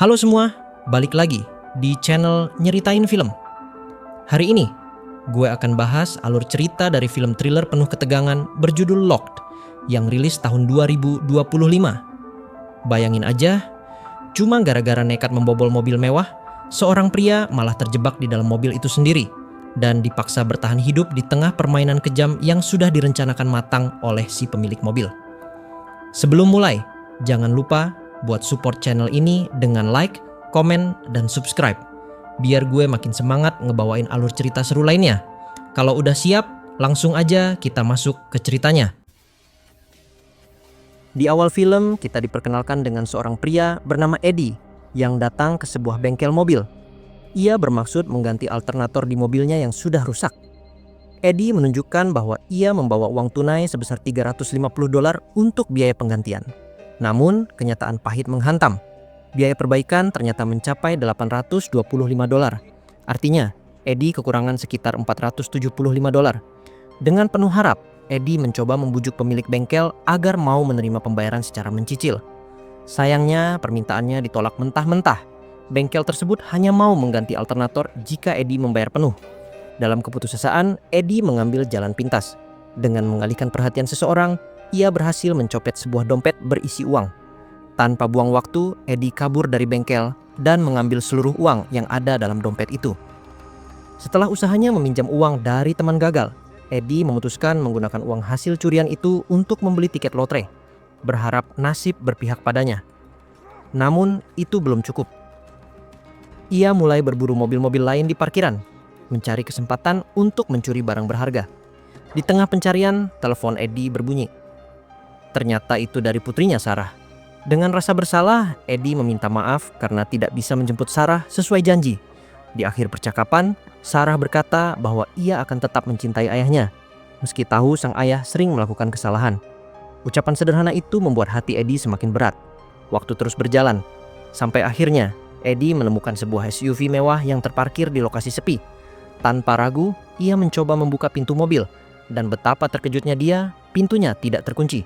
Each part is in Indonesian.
Halo semua, balik lagi di channel Nyeritain Film. Hari ini, gue akan bahas alur cerita dari film thriller penuh ketegangan berjudul Locked yang rilis tahun 2025. Bayangin aja, cuma gara-gara nekat membobol mobil mewah, seorang pria malah terjebak di dalam mobil itu sendiri dan dipaksa bertahan hidup di tengah permainan kejam yang sudah direncanakan matang oleh si pemilik mobil. Sebelum mulai, jangan lupa buat support channel ini dengan like, komen, dan subscribe. Biar gue makin semangat ngebawain alur cerita seru lainnya. Kalau udah siap, langsung aja kita masuk ke ceritanya. Di awal film, kita diperkenalkan dengan seorang pria bernama Eddie yang datang ke sebuah bengkel mobil. Ia bermaksud mengganti alternator di mobilnya yang sudah rusak. Eddie menunjukkan bahwa ia membawa uang tunai sebesar $350 untuk biaya penggantian. Namun, kenyataan pahit menghantam. Biaya perbaikan ternyata mencapai $825. Artinya, Eddie kekurangan sekitar $475. Dengan penuh harap, Eddie mencoba membujuk pemilik bengkel agar mau menerima pembayaran secara mencicil. Sayangnya, permintaannya ditolak mentah-mentah. Bengkel tersebut hanya mau mengganti alternator jika Eddie membayar penuh. Dalam keputusasaan, Eddie mengambil jalan pintas. Dengan mengalihkan perhatian seseorang, ia berhasil mencopet sebuah dompet berisi uang. Tanpa buang waktu, Eddie kabur dari bengkel dan mengambil seluruh uang yang ada dalam dompet itu. Setelah usahanya meminjam uang dari teman gagal, Eddie memutuskan menggunakan uang hasil curian itu untuk membeli tiket lotre, berharap nasib berpihak padanya. Namun, itu belum cukup. Ia mulai berburu mobil-mobil lain di parkiran, mencari kesempatan untuk mencuri barang berharga. Di tengah pencarian, telepon Eddie berbunyi. Ternyata itu dari putrinya Sarah. Dengan rasa bersalah, Eddie meminta maaf karena tidak bisa menjemput Sarah sesuai janji. Di akhir percakapan, Sarah berkata bahwa ia akan tetap mencintai ayahnya, meski tahu sang ayah sering melakukan kesalahan. Ucapan sederhana itu membuat hati Eddie semakin berat. Waktu terus berjalan, sampai akhirnya Eddie menemukan sebuah SUV mewah yang terparkir di lokasi sepi. Tanpa ragu, ia mencoba membuka pintu mobil, dan betapa terkejutnya dia, pintunya tidak terkunci.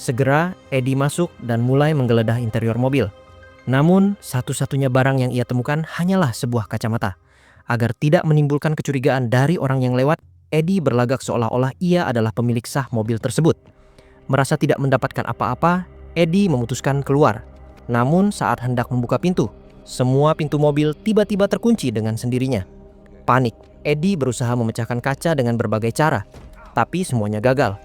Segera, Eddie masuk dan mulai menggeledah interior mobil. Namun, satu-satunya barang yang ia temukan hanyalah sebuah kacamata. Agar tidak menimbulkan kecurigaan dari orang yang lewat, Eddie berlagak seolah-olah ia adalah pemilik sah mobil tersebut. Merasa tidak mendapatkan apa-apa, Eddie memutuskan keluar. Namun, saat hendak membuka pintu, semua pintu mobil tiba-tiba terkunci dengan sendirinya. Panik, Eddie berusaha memecahkan kaca dengan berbagai cara, tapi semuanya gagal.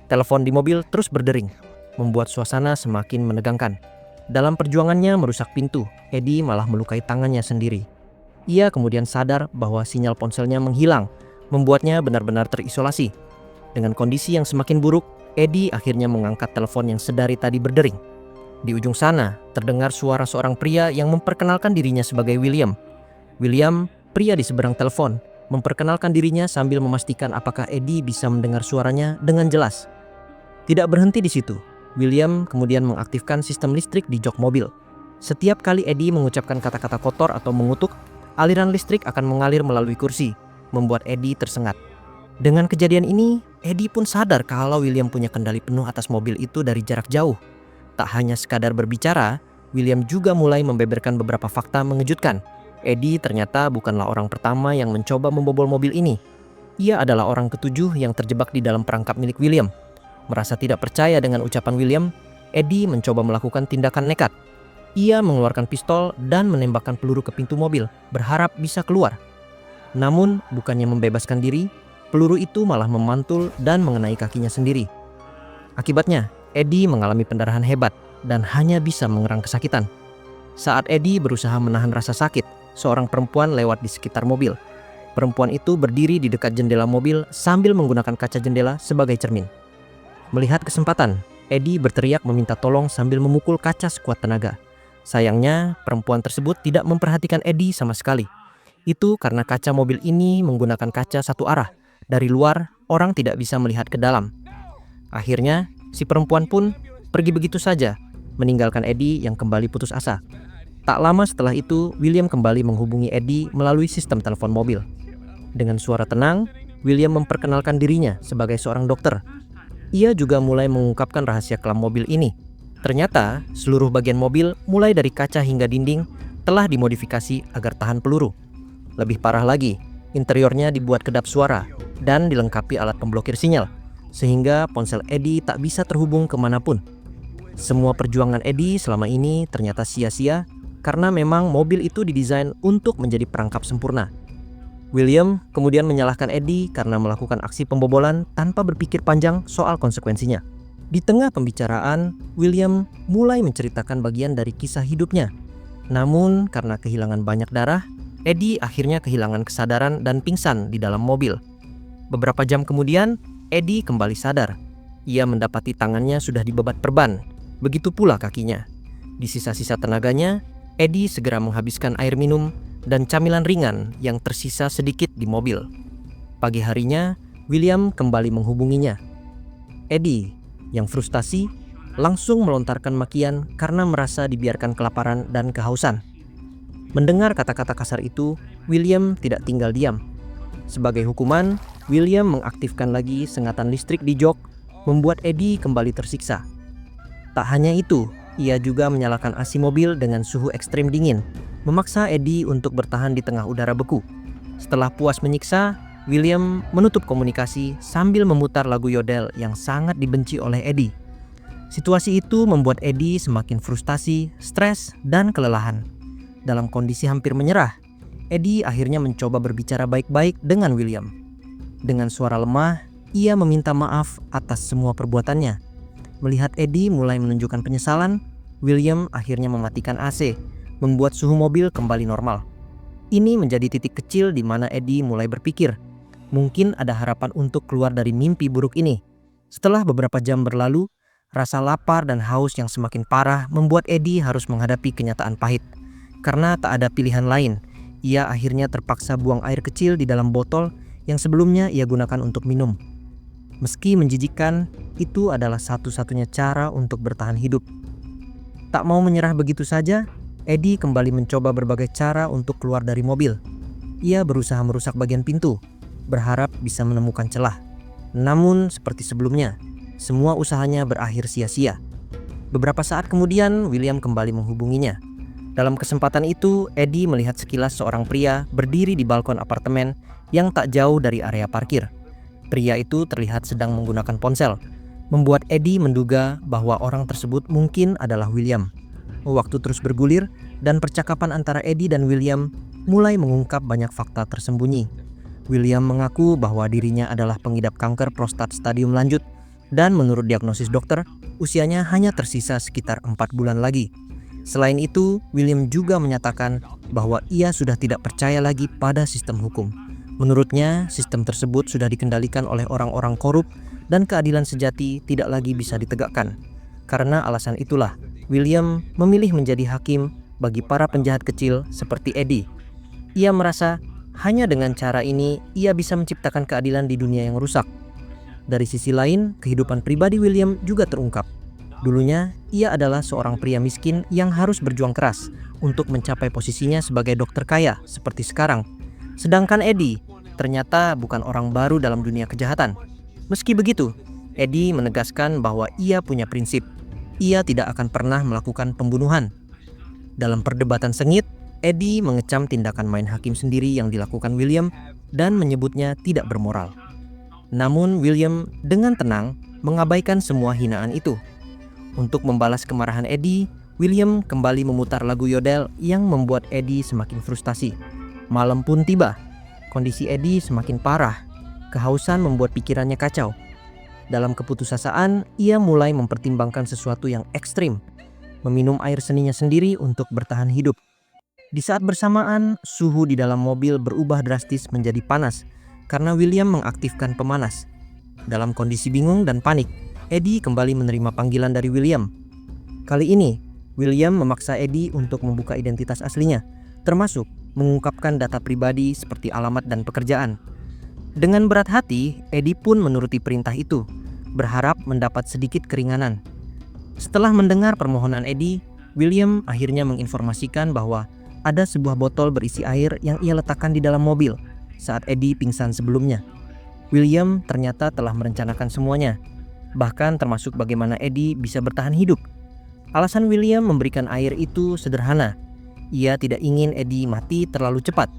Telepon di mobil terus berdering, membuat suasana semakin menegangkan. Dalam perjuangannya merusak pintu, Eddie malah melukai tangannya sendiri. Ia kemudian sadar bahwa sinyal ponselnya menghilang, membuatnya benar-benar terisolasi. Dengan kondisi yang semakin buruk, Eddie akhirnya mengangkat telepon yang sedari tadi berdering. Di ujung sana, terdengar suara seorang pria yang memperkenalkan dirinya sebagai William. William, pria di seberang telepon, memperkenalkan dirinya sambil memastikan apakah Eddie bisa mendengar suaranya dengan jelas. Tidak berhenti di situ, William kemudian mengaktifkan sistem listrik di jok mobil. Setiap kali Eddie mengucapkan kata-kata kotor atau mengutuk, aliran listrik akan mengalir melalui kursi, membuat Eddie tersengat. Dengan kejadian ini, Eddie pun sadar kalau William punya kendali penuh atas mobil itu dari jarak jauh. Tak hanya sekadar berbicara, William juga mulai membeberkan beberapa fakta mengejutkan. Eddie ternyata bukanlah orang pertama yang mencoba membobol mobil ini. Ia adalah orang ketujuh yang terjebak di dalam perangkap milik William. Merasa tidak percaya dengan ucapan William, Eddie mencoba melakukan tindakan nekat. Ia mengeluarkan pistol dan menembakkan peluru ke pintu mobil, berharap bisa keluar. Namun, bukannya membebaskan diri, peluru itu malah memantul dan mengenai kakinya sendiri. Akibatnya, Eddie mengalami pendarahan hebat dan hanya bisa mengerang kesakitan. Saat Eddie berusaha menahan rasa sakit, seorang perempuan lewat di sekitar mobil. Perempuan itu berdiri di dekat jendela mobil sambil menggunakan kaca jendela sebagai cermin. Melihat kesempatan, Eddie berteriak meminta tolong sambil memukul kaca sekuat tenaga. Sayangnya, perempuan tersebut tidak memperhatikan Eddie sama sekali. Itu karena kaca mobil ini menggunakan kaca satu arah. Dari luar, orang tidak bisa melihat ke dalam. Akhirnya, si perempuan pun pergi begitu saja, meninggalkan Eddie yang kembali putus asa. Tak lama setelah itu, William kembali menghubungi Eddie melalui sistem telepon mobil. Dengan suara tenang, William memperkenalkan dirinya sebagai seorang dokter. Ia juga mulai mengungkapkan rahasia kelam mobil ini. Ternyata, seluruh bagian mobil, mulai dari kaca hingga dinding, telah dimodifikasi agar tahan peluru. Lebih parah lagi, interiornya dibuat kedap suara dan dilengkapi alat pemblokir sinyal, sehingga ponsel Eddie tak bisa terhubung kemanapun. Semua perjuangan Eddie selama ini ternyata sia-sia karena memang mobil itu didesain untuk menjadi perangkap sempurna. William kemudian menyalahkan Eddie karena melakukan aksi pembobolan tanpa berpikir panjang soal konsekuensinya. Di tengah pembicaraan, William mulai menceritakan bagian dari kisah hidupnya. Namun karena kehilangan banyak darah, Eddie akhirnya kehilangan kesadaran dan pingsan di dalam mobil. Beberapa jam kemudian, Eddie kembali sadar. Ia mendapati tangannya sudah dibebat perban, begitu pula kakinya. Di sisa-sisa tenaganya, Eddie segera menghabiskan air minum dan camilan ringan yang tersisa sedikit di mobil. Pagi harinya, William kembali menghubunginya. Eddie, yang frustasi, langsung melontarkan makian karena merasa dibiarkan kelaparan dan kehausan. Mendengar kata-kata kasar itu, William tidak tinggal diam. Sebagai hukuman, William mengaktifkan lagi sengatan listrik di jok, membuat Eddie kembali tersiksa. Tak hanya itu, ia juga menyalakan AC mobil dengan suhu ekstrem dingin, memaksa Eddie untuk bertahan di tengah udara beku. Setelah puas menyiksa, William menutup komunikasi sambil memutar lagu yodel yang sangat dibenci oleh Eddie. Situasi itu membuat Eddie semakin frustasi, stres, dan kelelahan. Dalam kondisi hampir menyerah, Eddie akhirnya mencoba berbicara baik-baik dengan William. Dengan suara lemah, ia meminta maaf atas semua perbuatannya. Melihat Eddie mulai menunjukkan penyesalan, William akhirnya mematikan AC, membuat suhu mobil kembali normal. Ini menjadi titik kecil di mana Eddie mulai berpikir, mungkin ada harapan untuk keluar dari mimpi buruk ini. Setelah beberapa jam berlalu, rasa lapar dan haus yang semakin parah membuat Eddie harus menghadapi kenyataan pahit. Karena tak ada pilihan lain, ia akhirnya terpaksa buang air kecil di dalam botol yang sebelumnya ia gunakan untuk minum. Meski menjijikkan, itu adalah satu-satunya cara untuk bertahan hidup. Tak mau menyerah begitu saja, Eddie kembali mencoba berbagai cara untuk keluar dari mobil. Ia berusaha merusak bagian pintu, berharap bisa menemukan celah. Namun seperti sebelumnya, semua usahanya berakhir sia-sia. Beberapa saat kemudian, William kembali menghubunginya. Dalam kesempatan itu, Eddie melihat sekilas seorang pria berdiri di balkon apartemen yang tak jauh dari area parkir. Pria itu terlihat sedang menggunakan ponsel, membuat Eddie menduga bahwa orang tersebut mungkin adalah William. Waktu terus bergulir, dan percakapan antara Eddie dan William mulai mengungkap banyak fakta tersembunyi. William mengaku bahwa dirinya adalah pengidap kanker prostat stadium lanjut, dan menurut diagnosis dokter, usianya hanya tersisa sekitar 4 bulan lagi. Selain itu, William juga menyatakan bahwa ia sudah tidak percaya lagi pada sistem hukum. Menurutnya, sistem tersebut sudah dikendalikan oleh orang-orang korup dan keadilan sejati tidak lagi bisa ditegakkan. Karena alasan itulah, William memilih menjadi hakim bagi para penjahat kecil seperti Eddie. Ia merasa hanya dengan cara ini ia bisa menciptakan keadilan di dunia yang rusak. Dari sisi lain, kehidupan pribadi William juga terungkap. Dulunya, ia adalah seorang pria miskin yang harus berjuang keras untuk mencapai posisinya sebagai dokter kaya seperti sekarang. Sedangkan Eddie ternyata bukan orang baru dalam dunia kejahatan. Meski begitu, Eddie menegaskan bahwa ia punya prinsip. Ia tidak akan pernah melakukan pembunuhan. Dalam perdebatan sengit, Eddie mengecam tindakan main hakim sendiri yang dilakukan William dan menyebutnya tidak bermoral. Namun William dengan tenang mengabaikan semua hinaan itu. Untuk membalas kemarahan Eddie, William kembali memutar lagu yodel yang membuat Eddie semakin frustasi. Malam pun tiba. Kondisi Eddie semakin parah. Kehausan membuat pikirannya kacau. Dalam keputusasaan, ia mulai mempertimbangkan sesuatu yang ekstrim. Meminum air seninya sendiri untuk bertahan hidup. Di saat bersamaan, suhu di dalam mobil berubah drastis menjadi panas karena William mengaktifkan pemanas. Dalam kondisi bingung dan panik, Eddie kembali menerima panggilan dari William. Kali ini, William memaksa Eddie untuk membuka identitas aslinya, termasuk mengungkapkan data pribadi seperti alamat dan pekerjaan. Dengan berat hati, Eddie pun menuruti perintah itu, berharap mendapat sedikit keringanan. Setelah mendengar permohonan Eddie, William akhirnya menginformasikan bahwa ada sebuah botol berisi air yang ia letakkan di dalam mobil saat Eddie pingsan sebelumnya. William ternyata telah merencanakan semuanya, bahkan termasuk bagaimana Eddie bisa bertahan hidup. Alasan William memberikan air itu sederhana. Ia tidak ingin Eddie mati terlalu cepat.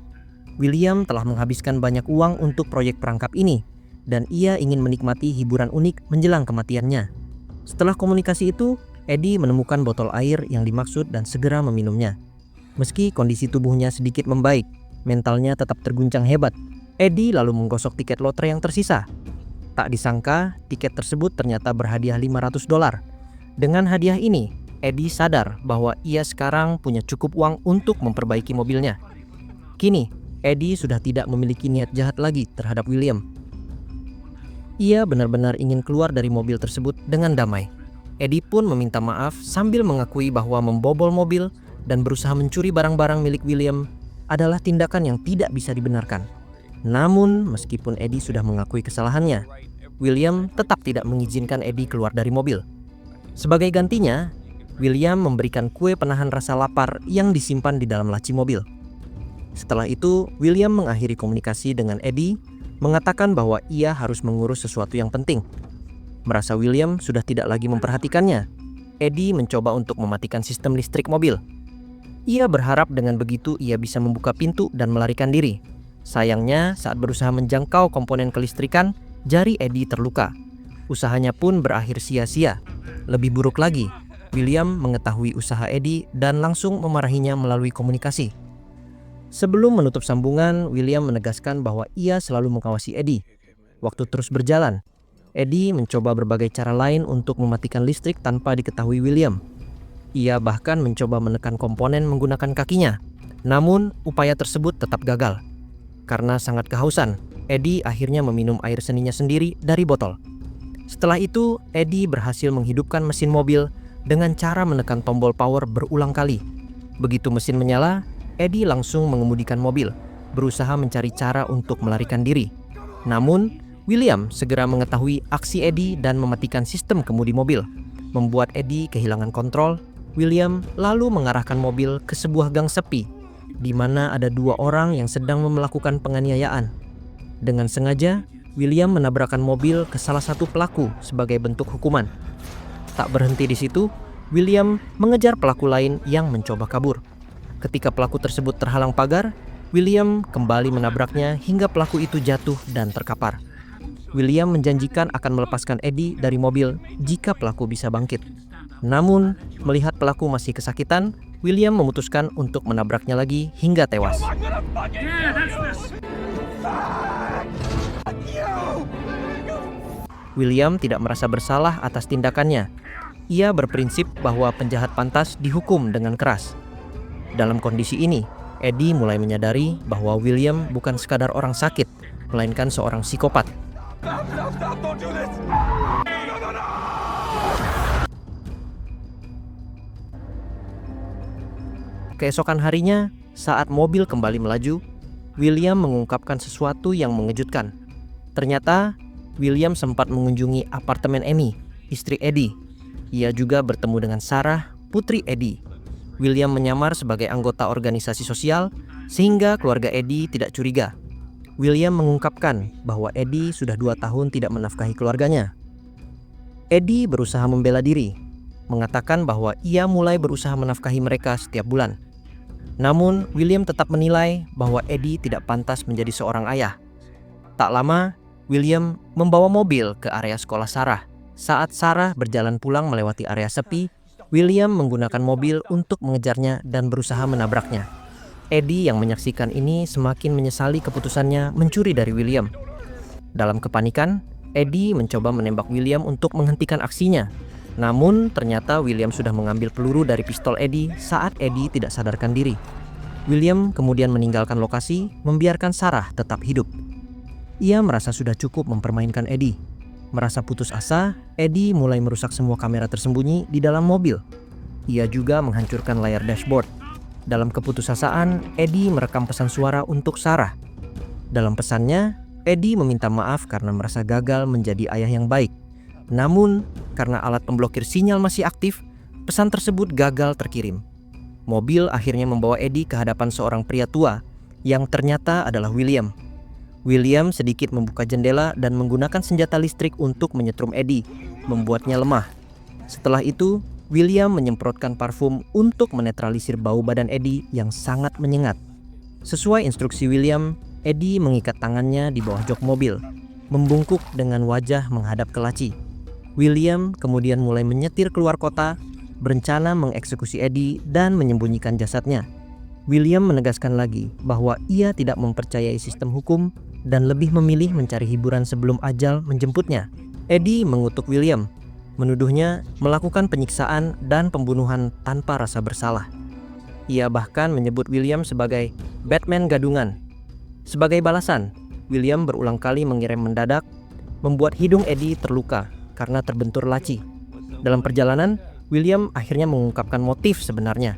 William telah menghabiskan banyak uang untuk proyek perangkap ini, dan ia ingin menikmati hiburan unik menjelang kematiannya. Setelah komunikasi itu, Eddie menemukan botol air yang dimaksud dan segera meminumnya. Meski kondisi tubuhnya sedikit membaik, mentalnya tetap terguncang hebat. Eddie lalu menggosok tiket lotre yang tersisa. Tak disangka, tiket tersebut ternyata berhadiah $500. Dengan hadiah ini, Eddie sadar bahwa ia sekarang punya cukup uang untuk memperbaiki mobilnya. Kini, Eddie sudah tidak memiliki niat jahat lagi terhadap William. Ia benar-benar ingin keluar dari mobil tersebut dengan damai. Eddie pun meminta maaf sambil mengakui bahwa membobol mobil dan berusaha mencuri barang-barang milik William adalah tindakan yang tidak bisa dibenarkan. Namun, meskipun Eddie sudah mengakui kesalahannya, William tetap tidak mengizinkan Eddie keluar dari mobil. Sebagai gantinya, William memberikan kue penahan rasa lapar yang disimpan di dalam laci mobil. Setelah itu, William mengakhiri komunikasi dengan Eddie, mengatakan bahwa ia harus mengurus sesuatu yang penting. Merasa William sudah tidak lagi memperhatikannya, Eddie mencoba untuk mematikan sistem listrik mobil. Ia berharap dengan begitu ia bisa membuka pintu dan melarikan diri. Sayangnya, saat berusaha menjangkau komponen kelistrikan, jari Eddie terluka. Usahanya pun berakhir sia-sia. Lebih buruk lagi, William mengetahui usaha Eddie dan langsung memarahinya melalui komunikasi. Sebelum menutup sambungan, William menegaskan bahwa ia selalu mengawasi Eddie. Waktu terus berjalan, Eddie mencoba berbagai cara lain untuk mematikan listrik tanpa diketahui William. Ia bahkan mencoba menekan komponen menggunakan kakinya. Namun, upaya tersebut tetap gagal. Karena sangat kehausan, Eddie akhirnya meminum air seninya sendiri dari botol. Setelah itu, Eddie berhasil menghidupkan mesin mobil dengan cara menekan tombol power berulang kali. Begitu mesin menyala, Eddie langsung mengemudikan mobil, berusaha mencari cara untuk melarikan diri. Namun, William segera mengetahui aksi Eddie dan mematikan sistem kemudi mobil. Membuat Eddie kehilangan kontrol, William lalu mengarahkan mobil ke sebuah gang sepi, di mana ada 2 orang yang sedang melakukan penganiayaan. Dengan sengaja, William menabrakkan mobil ke salah satu pelaku sebagai bentuk hukuman. Tak berhenti di situ, William mengejar pelaku lain yang mencoba kabur. Ketika pelaku tersebut terhalang pagar, William kembali menabraknya hingga pelaku itu jatuh dan terkapar. William menjanjikan akan melepaskan Eddie dari mobil jika pelaku bisa bangkit. Namun, melihat pelaku masih kesakitan, William memutuskan untuk menabraknya lagi hingga tewas. William tidak merasa bersalah atas tindakannya. Ia berprinsip bahwa penjahat pantas dihukum dengan keras. Dalam kondisi ini, Eddie mulai menyadari bahwa William bukan sekadar orang sakit, melainkan seorang psikopat. Keesokan harinya, saat mobil kembali melaju, William mengungkapkan sesuatu yang mengejutkan. Ternyata, William sempat mengunjungi apartemen Amy, istri Eddie. Ia juga bertemu dengan Sarah, putri Eddie. William menyamar sebagai anggota organisasi sosial, sehingga keluarga Eddie tidak curiga. William mengungkapkan bahwa Eddie sudah 2 tahun tidak menafkahi keluarganya. Eddie berusaha membela diri, mengatakan bahwa ia mulai berusaha menafkahi mereka setiap bulan. Namun, William tetap menilai bahwa Eddie tidak pantas menjadi seorang ayah. Tak lama, William membawa mobil ke area sekolah Sarah. Saat Sarah berjalan pulang melewati area sepi, William menggunakan mobil untuk mengejarnya dan berusaha menabraknya. Eddie yang menyaksikan ini semakin menyesali keputusannya mencuri dari William. Dalam kepanikan, Eddie mencoba menembak William untuk menghentikan aksinya. Namun, ternyata William sudah mengambil peluru dari pistol Eddie saat Eddie tidak sadarkan diri. William kemudian meninggalkan lokasi, membiarkan Sarah tetap hidup. Ia merasa sudah cukup mempermainkan Eddie. Merasa putus asa, Eddie mulai merusak semua kamera tersembunyi di dalam mobil. Ia juga menghancurkan layar dashboard. Dalam keputusasaan, Eddie merekam pesan suara untuk Sarah. Dalam pesannya, Eddie meminta maaf karena merasa gagal menjadi ayah yang baik. Namun, karena alat pemblokir sinyal masih aktif, pesan tersebut gagal terkirim. Mobil akhirnya membawa Eddie ke hadapan seorang pria tua yang ternyata adalah William. William sedikit membuka jendela dan menggunakan senjata listrik untuk menyetrum Eddie, membuatnya lemah. Setelah itu, William menyemprotkan parfum untuk menetralisir bau badan Eddie yang sangat menyengat. Sesuai instruksi William, Eddie mengikat tangannya di bawah jok mobil, membungkuk dengan wajah menghadap ke laci. William kemudian mulai menyetir keluar kota, berencana mengeksekusi Eddie dan menyembunyikan jasadnya. William menegaskan lagi bahwa ia tidak mempercayai sistem hukum dan lebih memilih mencari hiburan sebelum ajal menjemputnya. Eddie mengutuk William, menuduhnya melakukan penyiksaan dan pembunuhan tanpa rasa bersalah. Ia bahkan menyebut William sebagai Batman gadungan. Sebagai balasan, William berulang kali mengirim mendadak, membuat hidung Eddie terluka karena terbentur laci. Dalam perjalanan, William akhirnya mengungkapkan motif sebenarnya.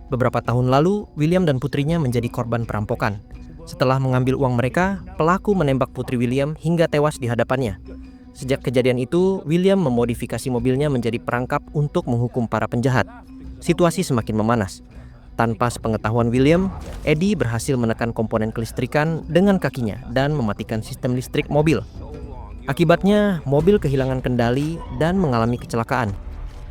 Beberapa tahun lalu, William dan putrinya menjadi korban perampokan. Setelah mengambil uang mereka, pelaku menembak putri William hingga tewas di hadapannya. Sejak kejadian itu, William memodifikasi mobilnya menjadi perangkap untuk menghukum para penjahat. Situasi semakin memanas. Tanpa sepengetahuan William, Eddie berhasil menekan komponen kelistrikan dengan kakinya dan mematikan sistem listrik mobil. Akibatnya, mobil kehilangan kendali dan mengalami kecelakaan.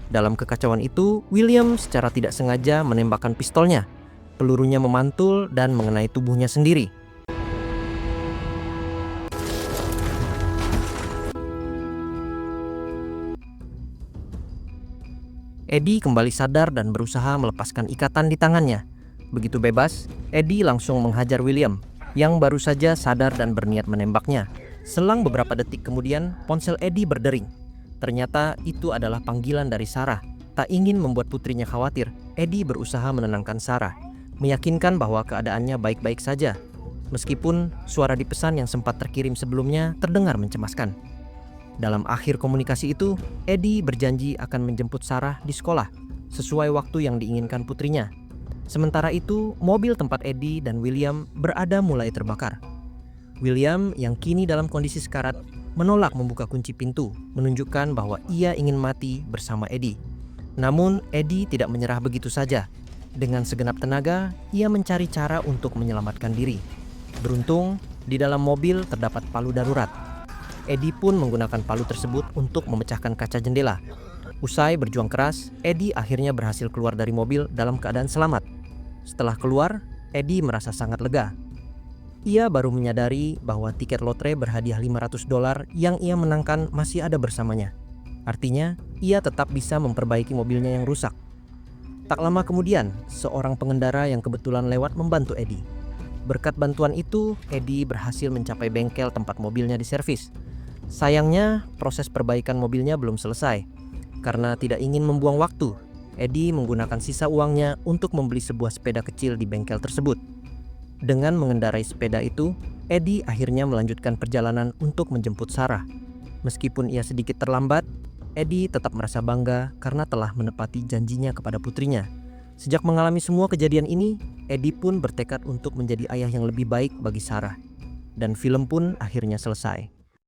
Dalam kekacauan itu, William secara tidak sengaja menembakkan pistolnya. Pelurunya memantul dan mengenai tubuhnya sendiri. Eddie kembali sadar dan berusaha melepaskan ikatan di tangannya. Begitu bebas, Eddie langsung menghajar William, yang baru saja sadar dan berniat menembaknya. Selang beberapa detik kemudian, ponsel Eddie berdering. Ternyata itu adalah panggilan dari Sarah. Tak ingin membuat putrinya khawatir, Eddie berusaha menenangkan Sarah, meyakinkan bahwa keadaannya baik-baik saja. Meskipun suara di pesan yang sempat terkirim sebelumnya terdengar mencemaskan. Dalam akhir komunikasi itu, Eddie berjanji akan menjemput Sarah di sekolah, sesuai waktu yang diinginkan putrinya. Sementara itu, mobil tempat Eddie dan William berada mulai terbakar. William yang kini dalam kondisi sekarat menolak membuka kunci pintu, menunjukkan bahwa ia ingin mati bersama Eddie. Namun, Eddie tidak menyerah begitu saja. Dengan segenap tenaga, ia mencari cara untuk menyelamatkan diri. Beruntung, di dalam mobil terdapat palu darurat. Eddie pun menggunakan palu tersebut untuk memecahkan kaca jendela. Usai berjuang keras, Eddie akhirnya berhasil keluar dari mobil dalam keadaan selamat. Setelah keluar, Eddie merasa sangat lega. Ia baru menyadari bahwa tiket lotre berhadiah $500 yang ia menangkan masih ada bersamanya. Artinya, ia tetap bisa memperbaiki mobilnya yang rusak. Tak lama kemudian, seorang pengendara yang kebetulan lewat membantu Eddie. Berkat bantuan itu, Eddie berhasil mencapai bengkel tempat mobilnya diservis. Sayangnya, proses perbaikan mobilnya belum selesai. Karena tidak ingin membuang waktu, Eddie menggunakan sisa uangnya untuk membeli sebuah sepeda kecil di bengkel tersebut. Dengan mengendarai sepeda itu, Eddie akhirnya melanjutkan perjalanan untuk menjemput Sarah. Meskipun ia sedikit terlambat, Eddie tetap merasa bangga karena telah menepati janjinya kepada putrinya. Sejak mengalami semua kejadian ini, Eddie pun bertekad untuk menjadi ayah yang lebih baik bagi Sarah. Dan film pun akhirnya selesai.